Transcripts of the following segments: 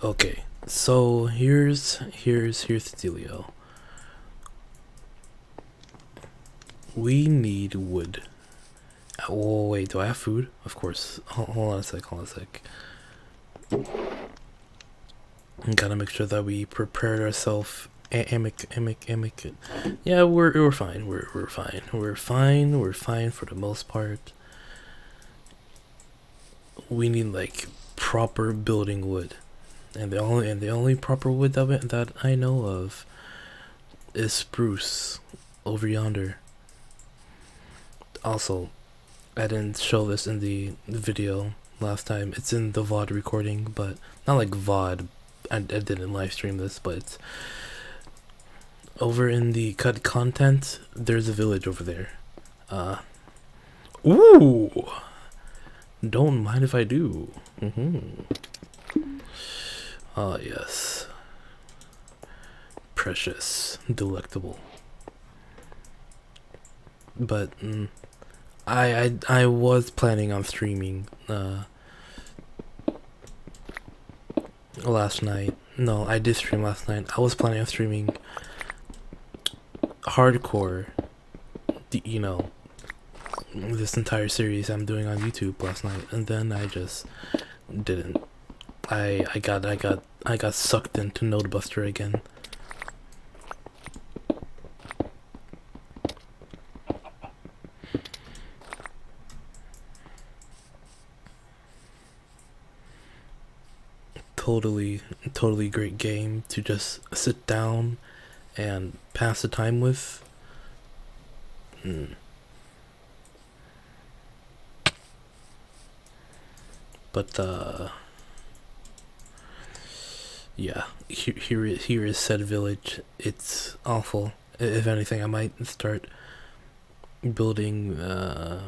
Okay, so here's the dealio. We need wood. Oh wait, do I have food? Of course. Hold on a sec. Gotta make sure that we prepared ourselves. Amic. Yeah, we're fine. We're fine. We're fine for the most part. We need like proper building wood, and the only proper wood that I know of is spruce over yonder. Also, I didn't show this in the video last time. It's in the VOD recording, but not like VOD. I didn't live stream this, but it's over in the cut content. There's a village over there. Ooh, don't mind if I do. Ah, yes, precious, delectable. But I was planning on streaming last night. No, I did stream last night. I was planning on streaming hardcore, this entire series I'm doing on YouTube last night, and then I just didn't. I got sucked into Nodebuster again. Totally great game to just sit down and pass the time with. But yeah, here is said village. It's awful. If anything, I might start building the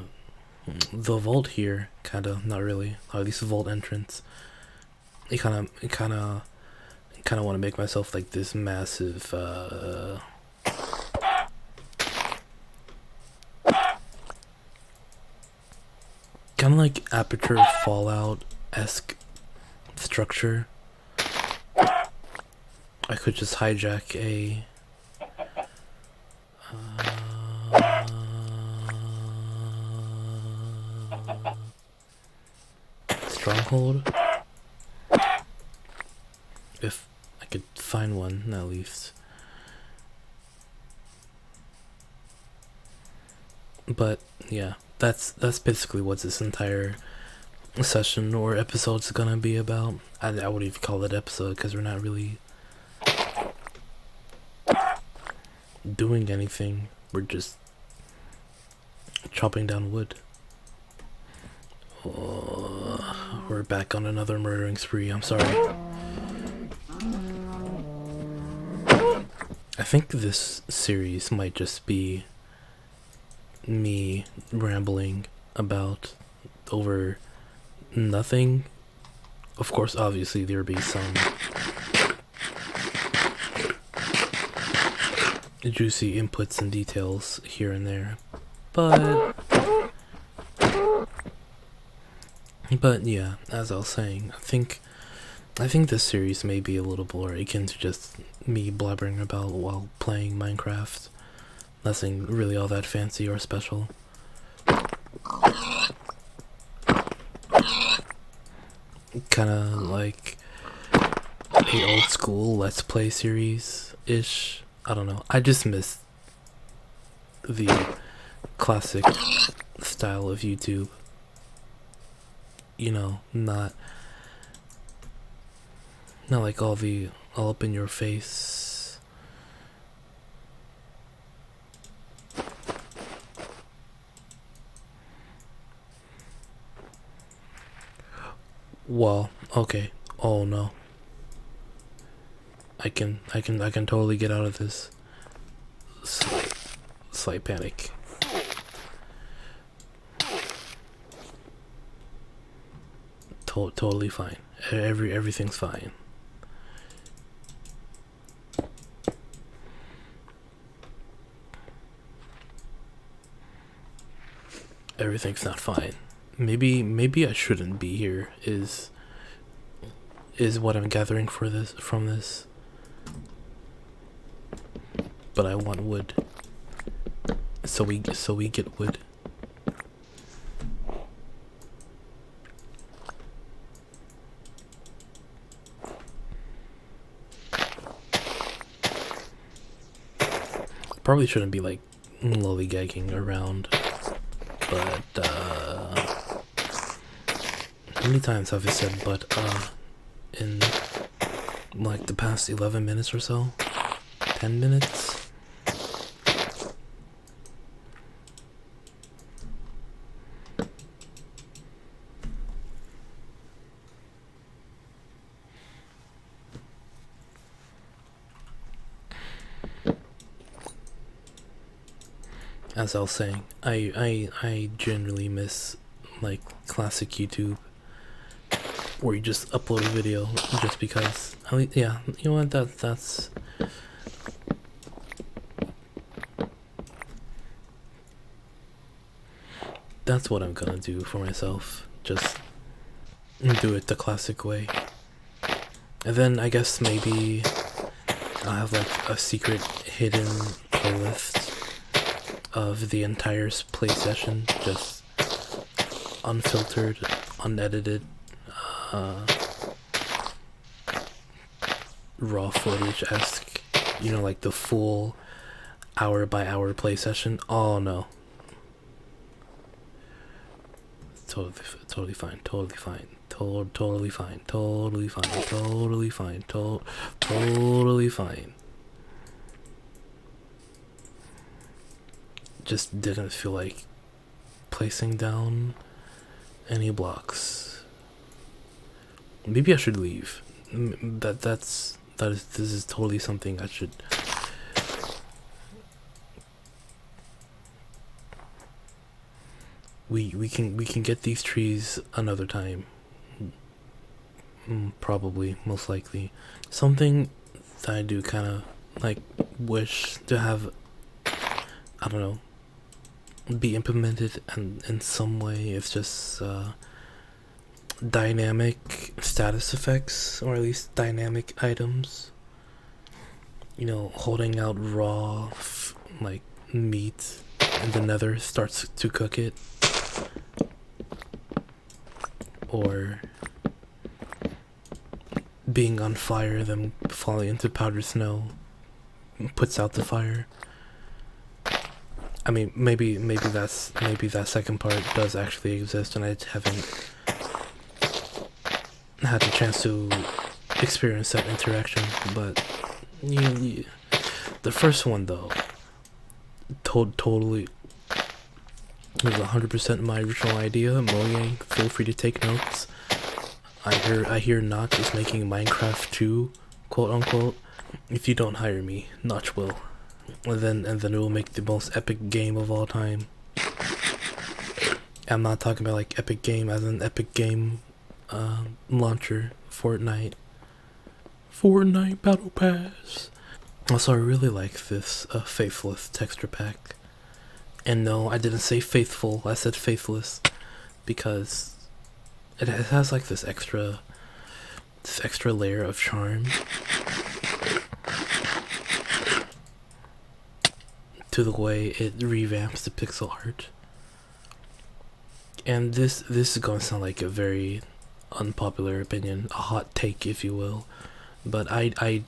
vault here. Kinda, not really. Or at least the vault entrance. I kind of want to make myself like this massive kind of like Aperture Fallout-esque structure. I could just hijack a stronghold. If I could find one, at least. But yeah, that's basically what this entire session or episode's gonna be about. I wouldn't even call it episode because we're not really doing anything. We're just chopping down wood. We're back on another murdering spree. I'm sorry. I think this series might just be me rambling about over nothing. Of course, obviously there'll be some juicy inputs and details here and there, but yeah, as I was saying, I think this series may be a little more akin to just me blabbering about while playing Minecraft. Nothing really all that fancy or special. Kinda like a old school Let's Play series-ish. I don't know. I just miss the classic style of YouTube. You know, not like all up in your face. Well, okay. Oh no. I can totally get out of this. Slight panic. Totally fine. Everything's fine. Everything's not fine. maybe I shouldn't be here is what I'm gathering from this. But I want wood. So we get wood. Probably shouldn't be like lollygagging around, but how many times have I said but in like the past 11 minutes or so? 10 minutes? As I was saying, I generally miss like classic YouTube where you just upload a video just because. I mean, yeah, you know what? That's what I'm gonna do for myself. Just do it the classic way, and then I guess maybe I'll have like a secret hidden playlist of the entire play session, just unfiltered, unedited, raw footage-esque, you know, like the full hour by hour play session. Oh no. Totally fine, totally fine, totally fine, totally fine, totally fine, totally fine. Just didn't feel like placing down any blocks. Maybe I should leave. This is totally something I should. We can get these trees another time. Probably, most likely. Something that I do kind of like wish to have, I don't know, be implemented in some way. It's just dynamic status effects, or at least dynamic items. You know, holding out raw like meat and the nether starts to cook it, or being on fire, then falling into powdered snow puts out the fire. I mean, maybe that second part does actually exist, and I haven't had the chance to experience that interaction. But the first one though, totally was 100% my original idea. Mojang, feel free to take notes. I hear Notch is making Minecraft 2, quote unquote. If you don't hire me, Notch will. And then it will make the most epic game of all time. I'm not talking about like epic game as an epic game launcher. Fortnite Battle Pass. Also, I really like this Faithless texture pack. And no, I didn't say faithful, I said faithless, because it has like this extra layer of charm to the way it revamps the pixel art. And this is going to sound like a very unpopular opinion, a hot take if you will, but I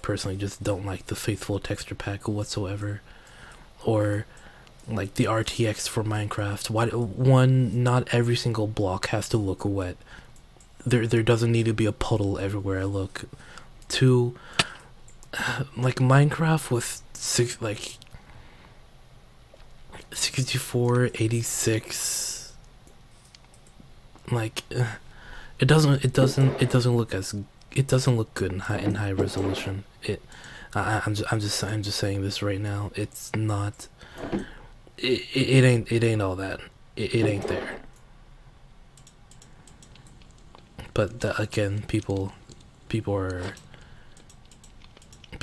personally just don't like the faithful texture pack whatsoever, or like the RTX for Minecraft. Not every single block has to look wet. There doesn't need to be a puddle everywhere I look. 2, like Minecraft with 64, 86, like it doesn't look good in high resolution. I'm just saying this right now. It's not. It ain't all that. It ain't there. But again, people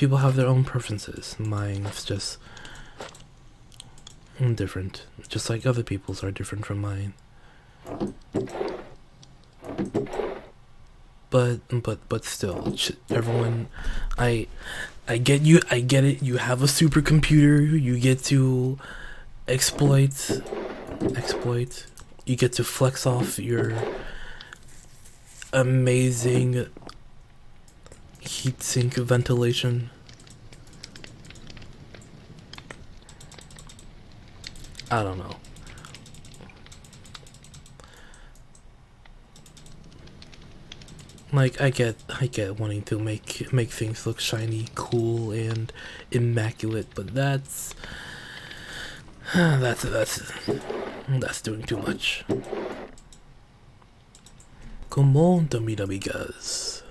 have their own preferences. Mine's just different, just like other people's are different from mine. But still, everyone, I I get you. I get it. You have a supercomputer. You get to exploit. You get to flex off your amazing heatsink ventilation. I don't know. Like I get wanting to make things look shiny, cool, and immaculate, but that's doing too much. Come on, dummy amigas.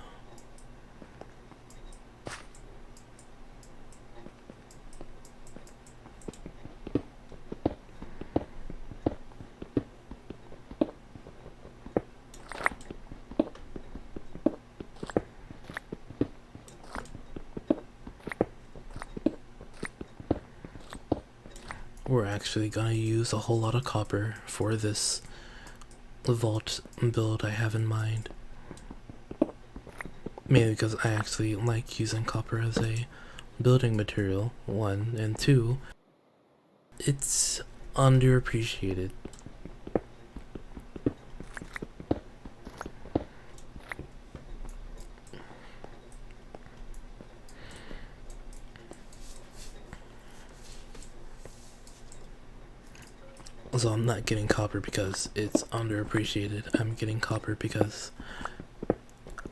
We're actually gonna use a whole lot of copper for this vault build I have in mind. Mainly because I actually like using copper as a building material, one, and two, it's underappreciated. So I'm not getting copper because it's underappreciated. I'm getting copper because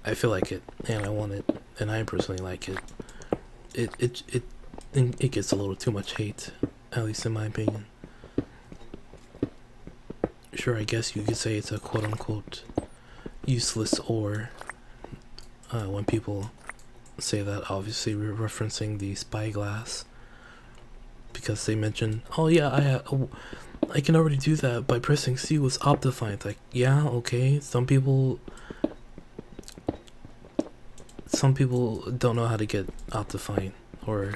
I feel like it and I want it and I personally like it. It gets a little too much hate, at least in my opinion. Sure, I guess you could say it's a quote unquote useless ore. When people say that, obviously we're referencing the spyglass because they mention, oh yeah, I can already do that by pressing C with Optifine. It's like, yeah, okay. Some people don't know how to get Optifine or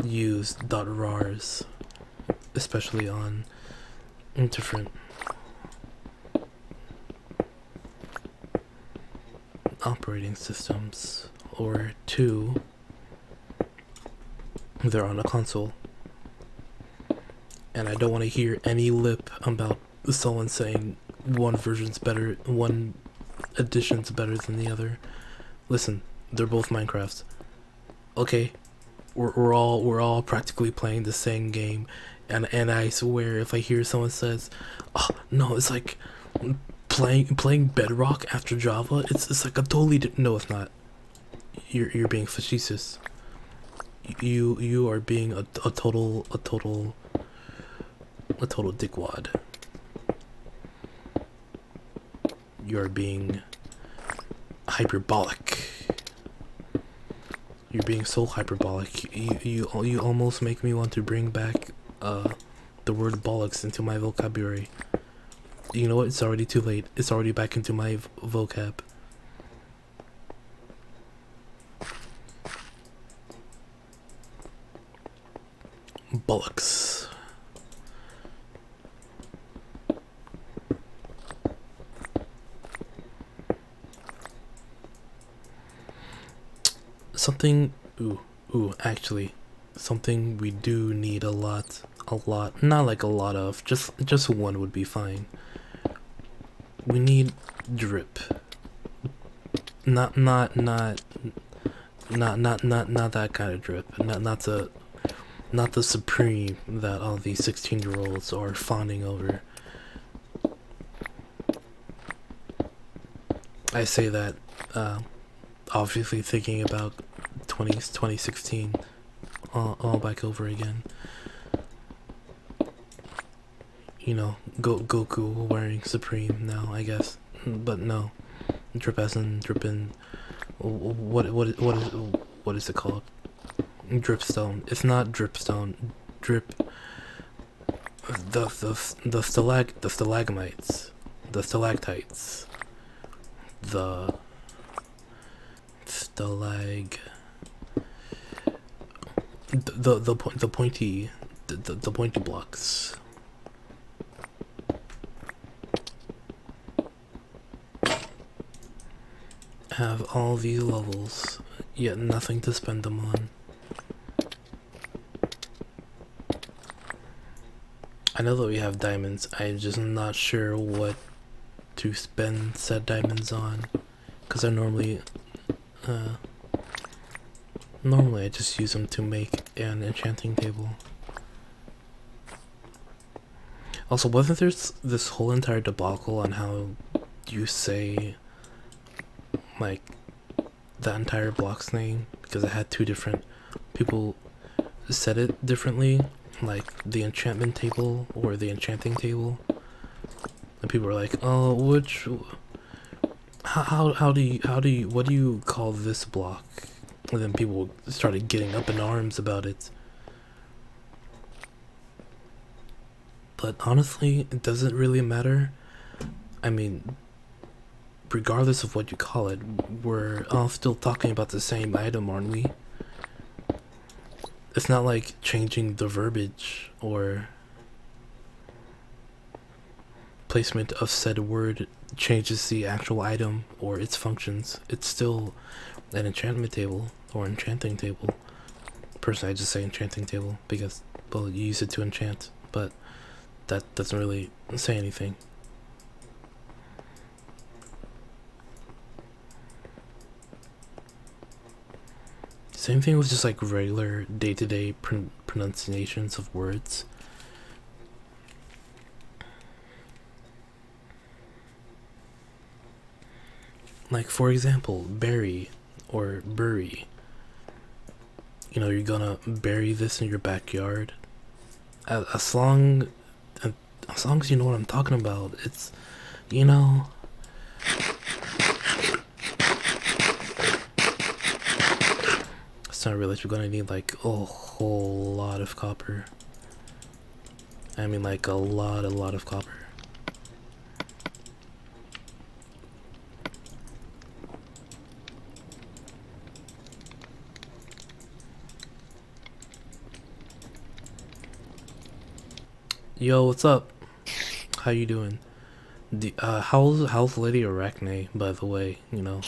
use .rars, especially on different operating systems, or two, they're on a console. And I don't want to hear any lip about someone saying one version's better, one edition's better than the other. Listen, they're both Minecrafts. Okay, we're all practically playing the same game, and I swear if I hear someone says, "Oh no, it's like playing Bedrock after Java," it's like a totally no, it's not. You're being facetious. You are being a total dickwad. You're being hyperbolic. You're being so hyperbolic. You almost make me want to bring back the word bollocks into my vocabulary. You know what? It's already too late. It's already back into my vocab. Bollocks. Something, actually, something we do need a lot, not like a lot of, just one would be fine. We need drip. Not that kind of drip. Not the supreme that all these 16-year-olds are fawning over. I say that, obviously thinking about 2016 all back over again. You know, Goku wearing Supreme now, I guess. But no, drip as in drippin'. What is it called? Dripstone. It's not dripstone. Drip. The stalagmites, the stalactites, the pointy blocks. have all these levels, yet nothing to spend them on. I know that we have diamonds, I'm just not sure what to spend said diamonds on, because I normally I just use them to make an enchanting table. Also, wasn't there this whole entire debacle on how you say, like, the entire block's name? Because it had two different people said it differently, like the enchantment table or the enchanting table. And people were like, oh, which, how do you, what do you call this block? And then people started getting up in arms about it. But honestly, it doesn't really matter. I mean, regardless of what you call it, we're all still talking about the same item, aren't we? It's not like changing the verbiage or placement of said word changes the actual item or its functions. It's still an enchantment table or enchanting table. Personally, I just say enchanting table because, well, you use it to enchant, but that doesn't really say anything. Same thing with just like regular day-to-day pronunciations of words. Like, for example, bury or bury. You know, you're gonna bury this in your backyard. As long as you know what I'm talking about, it's, you know. So I realize we're gonna need like a whole lot of copper. I mean, like a lot of copper. Yo, what's up? How you doing? How's Lady Arachne, by the way? You know,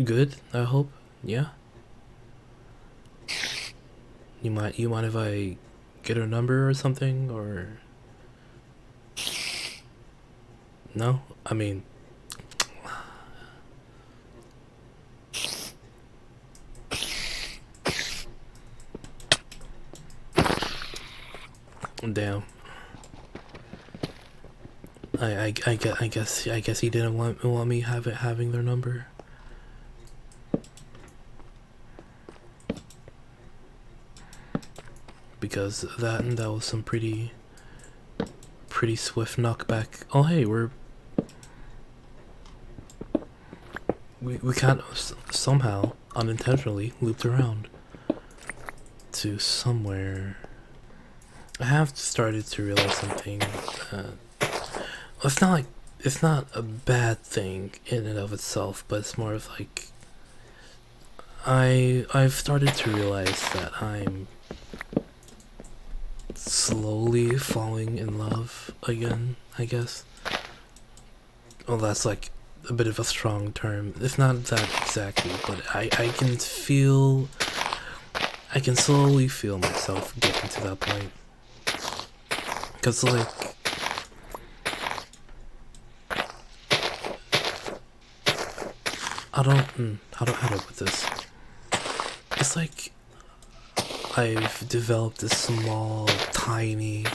good, I hope. Yeah. You mind if I get her number or something, or no? I mean, damn. I guess he didn't want me having their number. Because that was some pretty swift knockback. Oh hey, we kind of somehow unintentionally looped around to somewhere. I have started to realize something. It's not a bad thing in and of itself, but it's more of like I've started to realize that I'm slowly falling in love again, I guess. Well, that's like a bit of a strong term. It's not that exactly, but I can slowly feel myself getting to that point. Cause like, how do I put this? It's like I've developed this small, tiny,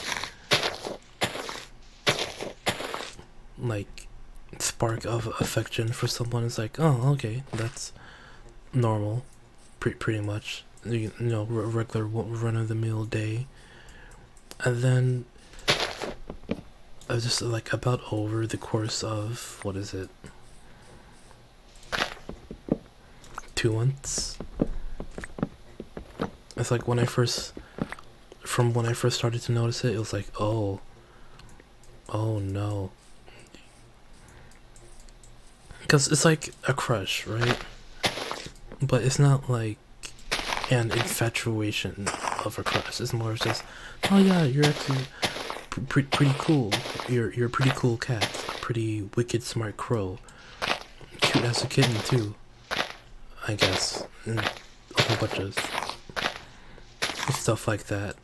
like, spark of affection for someone. It's like, oh, okay, that's normal, pretty much. You know, regular run-of-the-mill day. And then I was just like about over the course of, what is it, 2 months. It's like when I first started to notice it, it was like, oh no. Because it's like a crush, right? But it's not like an infatuation of a crush. It's more just, oh yeah, you're actually pretty cool. You're a pretty cool cat. A pretty wicked smart crow. cute as a kitten too, I guess, and a whole bunch of stuff like that.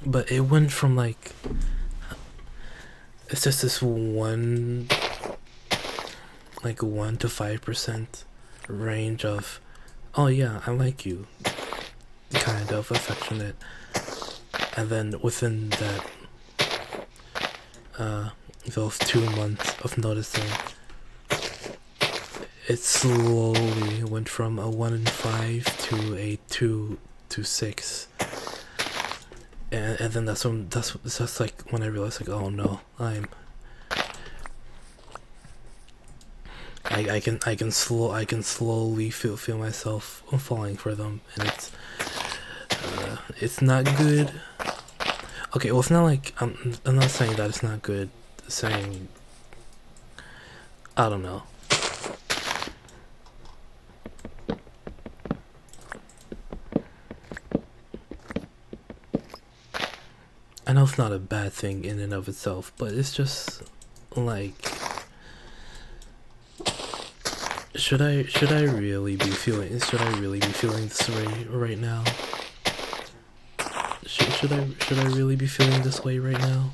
But it went from like, it's just this one, like 1 to 5% range of, oh yeah, I like you, kind of affectionate, and then within that, those 2 months of noticing, it slowly went from a 1 in 5 to a 2 to 6. And then that's like when I realized, like, oh no, I can slowly feel myself falling for them, and it's not good. Okay, well, it's not like I'm not saying that it's not good. Saying, I don't know. I know it's not a bad thing in and of itself, but it's just like, should I really be feeling this way right now? Should I really be feeling this way right now?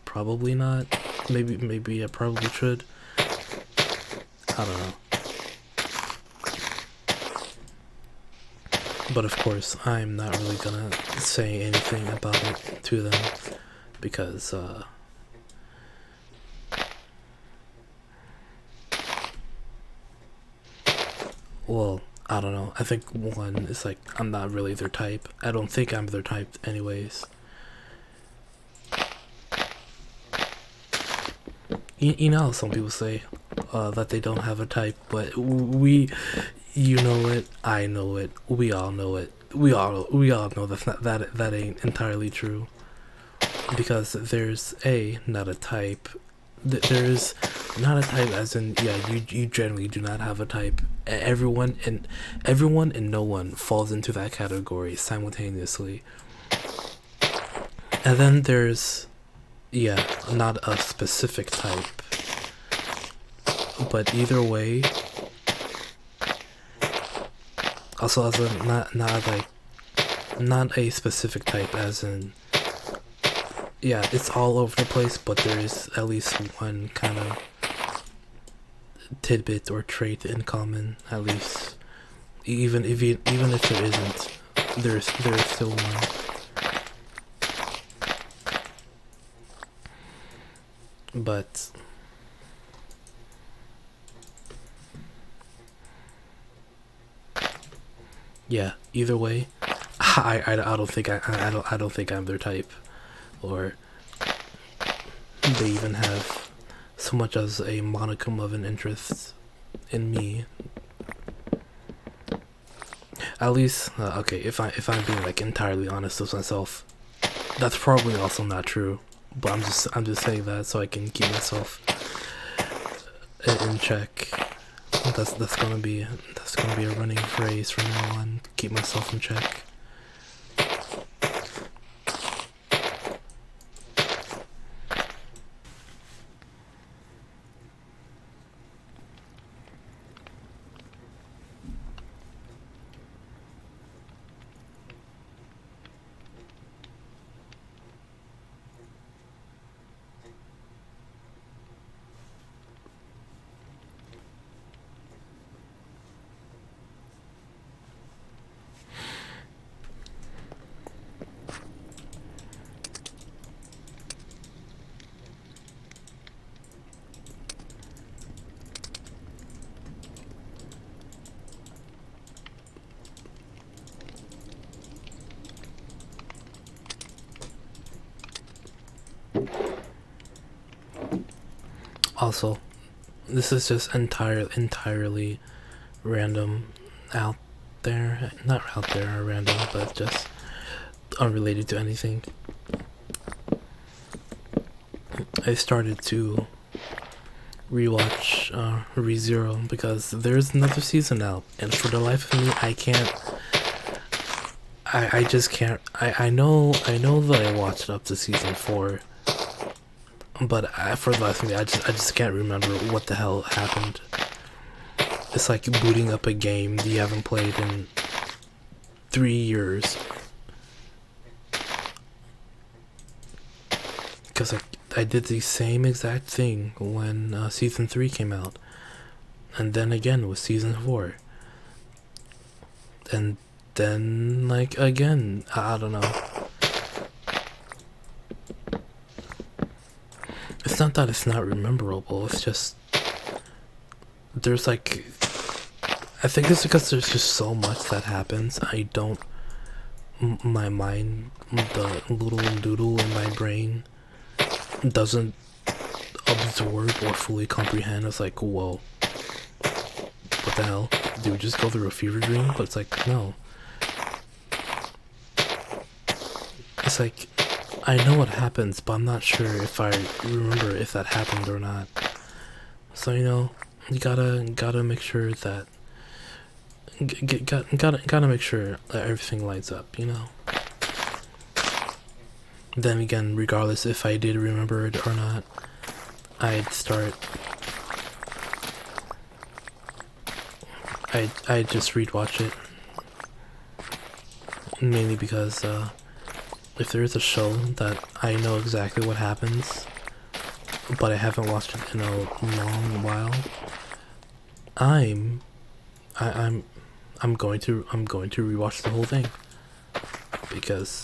Probably not. Maybe I probably should. I don't know. But of course, I'm not really gonna say anything about it to them, because well, I don't know. I think one is like, I'm not really their type. I don't think I'm their type anyways. You know how some people say that they don't have a type, but you know it, I know it, we all know it. We all know that ain't entirely true, because there's not a type. There's not a type as in, yeah, you generally do not have a type. Everyone and no one falls into that category simultaneously. And then there's, yeah, not a specific type. But either way, also as a not a specific type as in, yeah, it's all over the place, but there is at least one kind of tidbit or trait in common, at least. Even if there isn't, there's still one. But yeah, either way, I don't think I don't think I'm their type, or they even have so much as a modicum of an interest in me. At least, okay, if I'm being like entirely honest with myself, that's probably also not true. But I'm just saying that so I can keep myself in check. That's gonna be a running phrase from now on. Keep myself in check. Also, this is just entirely random out there. Not out there or random, but just unrelated to anything. I started to rewatch ReZero because there's another season out, and for the life of me, I can't. I just can't. I know that I watched up to season 4, But for the last thing, I just can't remember what the hell happened. It's like booting up a game you haven't played in 3 years. Because I did the same exact thing when season 3 came out, and then again with season 4, and then like again. I don't know. It's not that it's not rememberable. It's just there's like I think it's because there's just so much that happens. I don't. My mind, the little doodle in my brain, doesn't absorb or fully comprehend. It's like, whoa, what the hell? Do we just go through a fever dream? But it's like, no. It's like, I know what happens, but I'm not sure if I remember if that happened or not. So, you gotta make sure that gotta make sure that everything lights up. Then again, regardless if I did remember it or not, I'd start. I'd just rewatch it, mainly because if there is a show that I know exactly what happens, but I haven't watched it in a long while, I'm going to rewatch the whole thing, because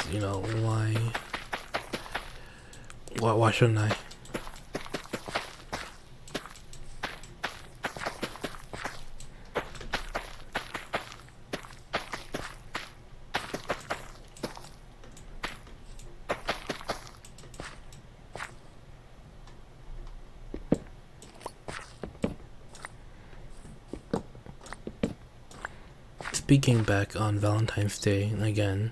why shouldn't I? Speaking back on Valentine's Day again,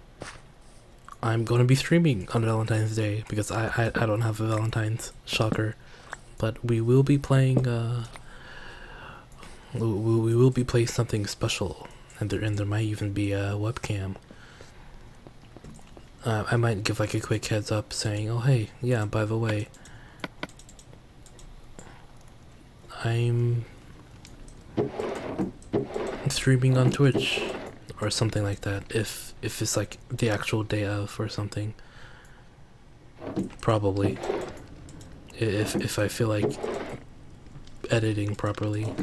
I'm going to be streaming on Valentine's Day because I don't have a Valentine's, shocker, but we will be playing we will be playing something special, and there might even be a webcam. I might give like a quick heads up saying, oh hey, yeah, by the way, I'm streaming on Twitch or something like that, if it's like the actual day of or something. Probably, if I feel like editing properly.